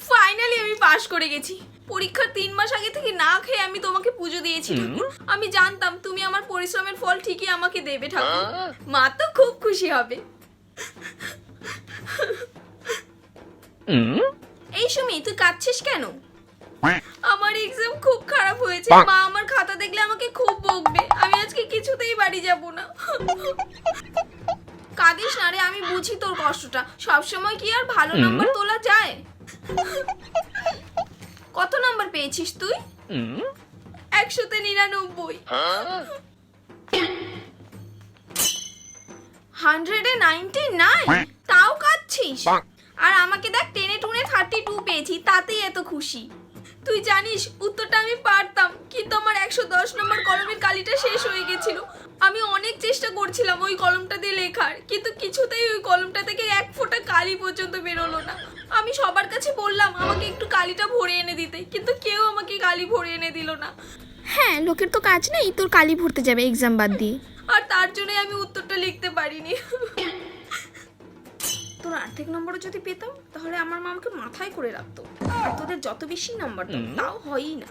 Finally আমি পাশ করে গেছি। পরীক্ষার 3 মাস আগে থেকে না খেয়ে আমি তোমাকে পুজো দিয়েছি ঠাকুর। আমি জানতাম তুমি আমার পরিশ্রমের ফল ঠিকই আমাকে দেবে ঠাকুর। মা তো খুব খুশি হবে। এই সুমি, তুই কাঁদছিস কেন? আমার এক্সাম খুব খারাপ হয়েছে। মা আমার খাতা দেখলে আমাকে খুব বকবে। আমি আজকে কিছুতেই বাড়ি যাব না। কাঁদিস না রে, আমি বুঝি তোর কষ্টটা। সবসময় কি আর ভালো নাম্বার তোলা যায়? কত নাম্বার পেয়েছিস তুই? 199। 199? তাও কাঁদছিস? আর আমাকে দেখ, টেনে টুনে 32 পেয়েছি, তাতেই এত খুশি। তুই জানিস উত্তরটা আমি পারতাম, কিন্তু আমার 110 নম্বর কলমের কালিটা শেষ হয়ে গেছিল। আমি অনেক চেষ্টা করছিলাম ওই কলমটা দিয়ে লেখার, কিন্তু কিছুতেই ওই কলমটা থেকে এক ফোঁটা কালি পর্যন্ত বেরোলো না। আমি সবার কাছে বললাম আমাকে একটু কালিটা ভরে এনে দিতে, কিন্তু কেউ আমাকে কালি ভরে এনে দিল না। হ্যাঁ, লোকের তো কাজ নেই তোর কালি ভরতে যাবে এক্সাম বাদ দিয়ে। আর তার জন্যই আমি উত্তরটা লিখতে পারিনি। তোর আর্ধেক নম্বরও যদি পেতাম তাহলে আমার মা আমাকে মাথায় করে রাখতো। আর তোদের যত বেশি নাম্বার দাও তাও হয়ই না।